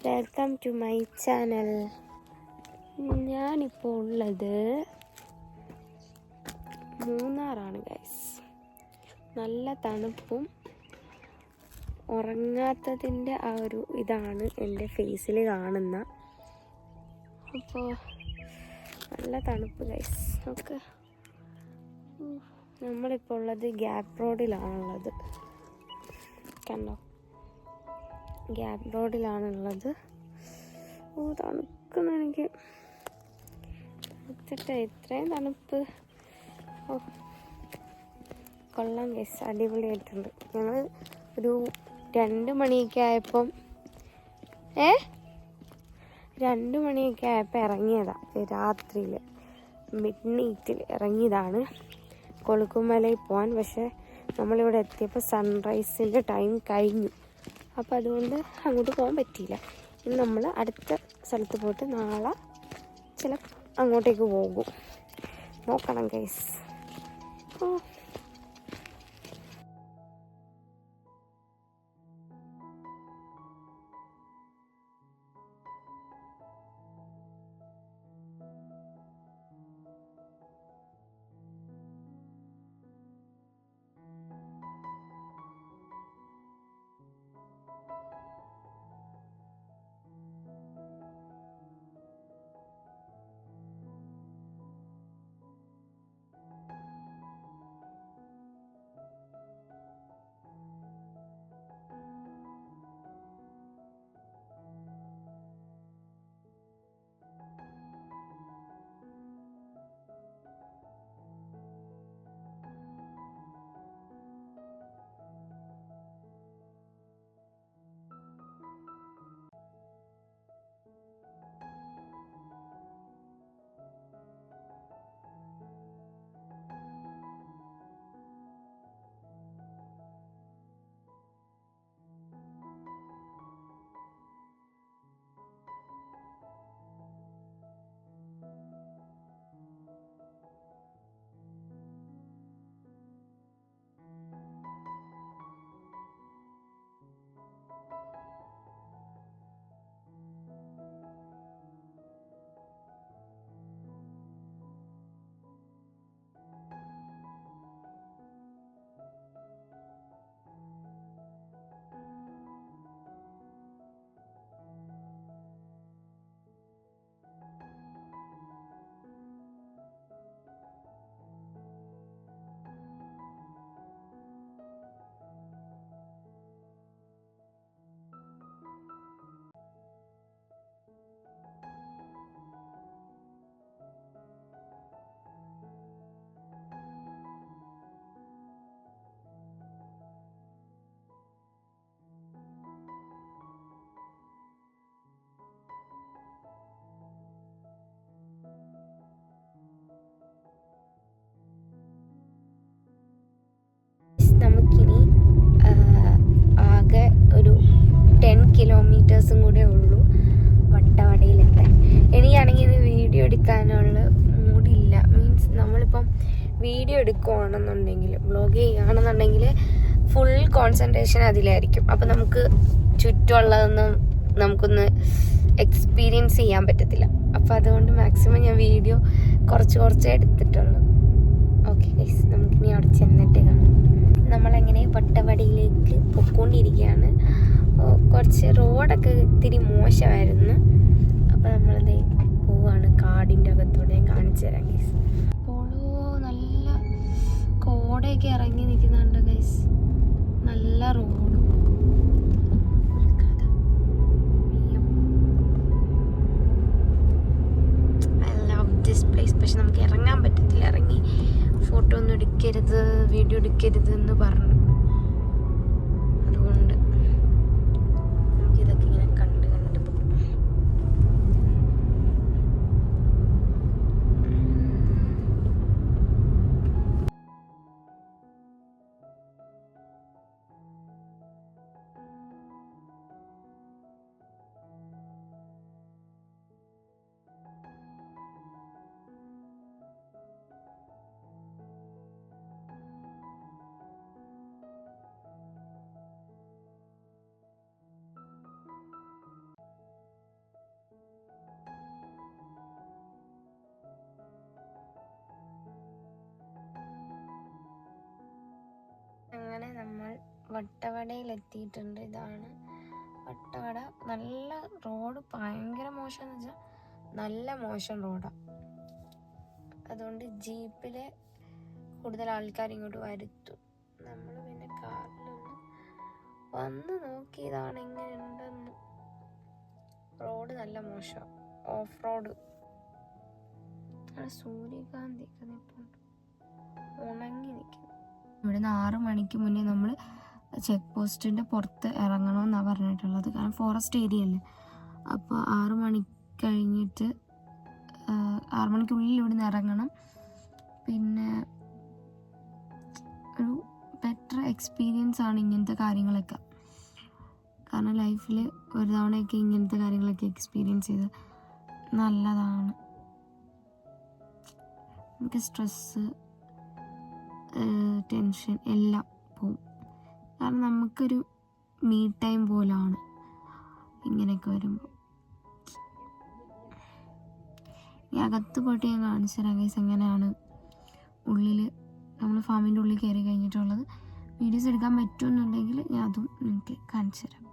Welcome to my channel. ഞാനിപ്പോൾ ഉള്ളത് മൂന്നാറാണ് guys. നല്ല തണുപ്പും ഉറങ്ങാത്തതിൻ്റെ ആ ഒരു ഇതാണ് എൻ്റെ ഫേസിൽ കാണുന്ന. അപ്പോൾ നല്ല തണുപ്പ് ഗൈസ്. നമുക്ക് നമ്മളിപ്പോൾ ഉള്ളത് ഗ്യാപ്പ് റോഡിലാണുള്ളത്. കണ്ടോ, ഗ്യാപ്പ് റോഡിലാണുള്ളത്. തണുക്കുന്ന എനിക്ക് ഇത്രയും തണുപ്പ് കൊള്ളാം ഗൈസ്, അടിപൊളിയായിട്ടുണ്ട്. ഞങ്ങൾ ഒരു 2 മണിയൊക്കെ ആയപ്പം 2 മണിയൊക്കെ ആയപ്പോൾ ഇറങ്ങിയതാണ്. രാത്രിയിൽ മിഡ്നൈറ്റിൽ ഇറങ്ങിയതാണ് കൊളുക്കുമലയിൽ പോകാൻ. പക്ഷേ നമ്മളിവിടെ എത്തിയപ്പോൾ സൺറൈസിൻ്റെ ടൈം കഴിഞ്ഞു. അപ്പോൾ അതുകൊണ്ട് അങ്ങോട്ട് പോകാൻ പറ്റിയില്ല. ഇനി നമ്മൾ അടുത്ത സ്ഥലത്ത് പോയിട്ട് നാളെ ചിലപ്പോൾ അങ്ങോട്ടേക്ക് പോകും. നോക്കണം ഗൈസ്. നമുക്കിനി ആകെ ഒരു 10 കിലോമീറ്റേഴ്സും കൂടെ ഉള്ളൂ വട്ടവടയിലെത്താൻ. എനിക്കാണെങ്കിൽ ഇത് വീഡിയോ എടുക്കാനുള്ള മൂഡില്ല. മീൻസ് നമ്മളിപ്പം വീഡിയോ എടുക്കുകയാണെന്നുണ്ടെങ്കിൽ, വ്ളോഗ് ചെയ്യുകയാണെന്നുണ്ടെങ്കിൽ ഫുൾ കോൺസെൻട്രേഷൻ അതിലായിരിക്കും. അപ്പം നമുക്ക് ചുറ്റുമുള്ളതൊന്നും നമുക്കൊന്ന് എക്സ്പീരിയൻസ് ചെയ്യാൻ പറ്റത്തില്ല. അപ്പോൾ അതുകൊണ്ട് മാക്സിമം ഞാൻ വീഡിയോ കുറച്ചേ എടുത്തിട്ടുള്ളൂ. ഓക്കെ ഗൈസ്, നമുക്കിനി അവിടെ ചെന്നിട്ട് കാണാം. നമ്മളങ്ങനെ വട്ടവടയിലേക്ക് പൊയ്ക്കൊണ്ടിരിക്കുകയാണ്. കുറച്ച് റോഡൊക്കെ ഇത്തിരി മോശമായിരുന്നു. അപ്പോൾ നമ്മളത് പോവാണ് കാടിൻ്റെ അകത്തൂടെ. ഞാൻ കാണിച്ചു തരാം ഗൈസ്. അപ്പോളോ നല്ല കോടയൊക്കെ ഇറങ്ങി നിൽക്കുന്നുണ്ട് ഗൈസ്. നല്ല റോഡും ഐ ലവ് ദിസ് പ്ലേസ്. പക്ഷെ നമുക്ക് ഇറങ്ങാൻ പറ്റത്തില്ല. ഇറങ്ങി ഫോട്ടോ ഒന്നും എടുക്കരുത്, വീഡിയോ എടുക്കരുത് എന്ന് പറഞ്ഞു. അതുകൊണ്ട് നമുക്കിതൊക്കെ ഇങ്ങനെ കണ്ട് പോകും. വട്ടവടയിലെത്തിയിട്ടുണ്ട്. ഇതാണ് വട്ടവട. നല്ല റോഡ് ഭയങ്കര മോശമെന്ന് വെച്ചാൽ നല്ല മോശം റോഡാണ്. അതുകൊണ്ട് ജീപ്പിൽ കൂടുതൽ ആൾക്കാർ ഇങ്ങോട്ട് വരുത്തും. നമ്മൾ പിന്നെ കാറിലൊന്ന് വന്ന് നോക്കിയതാണ് എങ്ങനെയുണ്ടെന്ന്. റോഡ് നല്ല മോശം, ഓഫ് റോഡ്. സൂര്യകാന്തി ഒക്കെ നിൽപ്പുണ്ട്, ഉണങ്ങി നിൽക്കുന്നു. ഇവിടുന്ന് 6 മണിക്ക് മുന്നേ നമ്മൾ ചെക്ക് പോസ്റ്റിൻ്റെ പുറത്ത് ഇറങ്ങണമെന്നാണ് പറഞ്ഞിട്ടുള്ളത്. കാരണം ഫോറസ്റ്റ് ഏരിയ അല്ലേ. അപ്പോൾ 6 മണി കഴിഞ്ഞിട്ട് 6 മണിക്കുള്ളിൽ ഇവിടുന്ന് ഇറങ്ങണം. പിന്നെ ഒരു ബെറ്റർ എക്സ്പീരിയൻസ് ആണ് ഇങ്ങനത്തെ കാര്യങ്ങളൊക്കെ. കാരണം ലൈഫിൽ ഒരു തവണയൊക്കെ ഇങ്ങനത്തെ കാര്യങ്ങളൊക്കെ എക്സ്പീരിയൻസ് ചെയ്ത് നല്ലതാണ്. നമുക്ക് സ്ട്രെസ്സ്, ടെൻഷൻ എല്ലാം പോവും. കാരണം നമുക്കൊരു മീ ടൈം പോലാണ് ഇങ്ങനെയൊക്കെ വരുമ്പോൾ. ഈ അകത്ത് പോയിട്ട് ഞാൻ കാണിച്ചു തരാം ഗൈസ് എങ്ങനെയാണ് ഉള്ളിൽ നമ്മൾ ഫാമിൻ്റെ ഉള്ളിൽ കയറി കഴിഞ്ഞിട്ടുള്ളത്. വീഡിയോസ് എടുക്കാൻ പറ്റുമെന്നുണ്ടെങ്കിൽ ഞാൻ അതും നിങ്ങൾക്ക് കാണിച്ചു തരാം.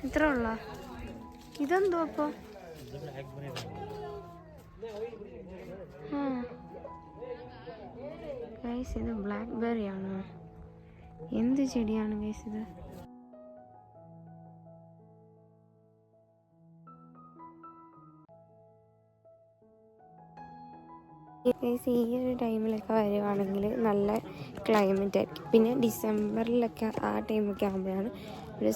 ഇത്ര ഉള്ള ഇതെന്തോ അപ്പൊ? ഗൈസ് ഇത് ബ്ലാക്ക് ബെറി ആണോ? എന്ത് ചെടിയാണ് ഗൈസ് ഇത്? ഗൈസ് ഈ ഒരു ടൈമിലൊക്കെ വരുവാണെങ്കിൽ നല്ല ക്ലൈമറ്റ് ആയിരിക്കും. പിന്നെ ഡിസംബറിലൊക്കെ ആ ടൈമൊക്കെ ആകുമ്പോഴാണ് ഇവിടെ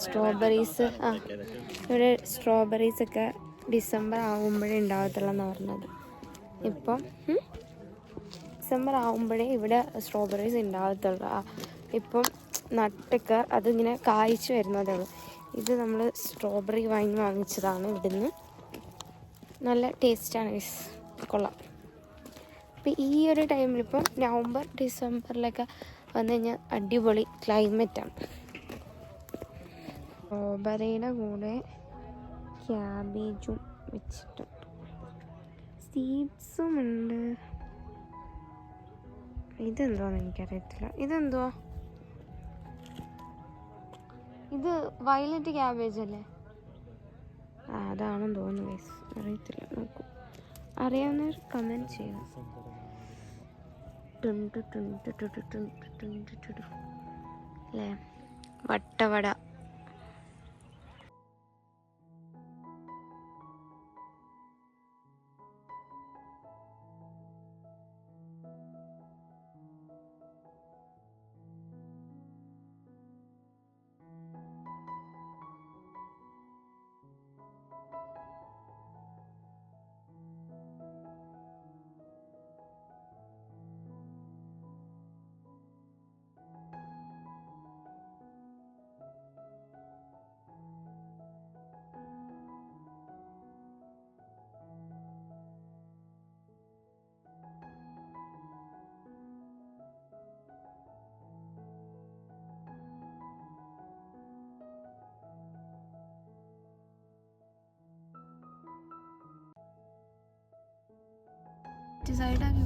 സ്ട്രോബെറീസൊക്കെ ഡിസംബർ ആകുമ്പോഴേ ഉണ്ടാകത്തുള്ളെന്ന് പറഞ്ഞത്. ഇപ്പം ഡിസംബർ ആകുമ്പോഴേ ഇവിടെ സ്ട്രോബെറീസ് ഉണ്ടാകത്തുള്ളൂ. ഇപ്പം നട്ടൊക്കെ അതിങ്ങനെ കായ്ച്ചു വരുന്നതേ ഉള്ളൂ. ഇത് നമ്മൾ സ്ട്രോബെറി വാങ്ങിച്ചതാണ് ഇവിടുന്ന്. നല്ല ടേസ്റ്റാണ് ഗൈസ്, കൊള്ളാം. അപ്പം ഈ ഒരു ടൈമിൽ ഇപ്പം നവംബർ ഡിസംബറിലൊക്കെ വന്നു കഴിഞ്ഞാൽ അടിപൊളി ക്ലൈമറ്റാണ്. സ്ട്രോബെറിയുടെ കൂടെ ക്യാബേജും വെച്ചിട്ടുണ്ട്, സീഡ്സും ഉണ്ട്. ഇതെന്തുവാന്ന് എനിക്കറിയത്തില്ല. ഇതെന്തുവാ? ഇത് വയലറ്റ് ക്യാബേജ് അല്ലേ? അതാണെന്ന് തോന്നുന്നു ഗൈസ്, അറിയത്തില്ല. നോക്കൂ, അറിയാവുന്നവർ കമൻറ്റ് ചെയ്യുക. അല്ലേ വട്ടവട. സൈഡാക്കി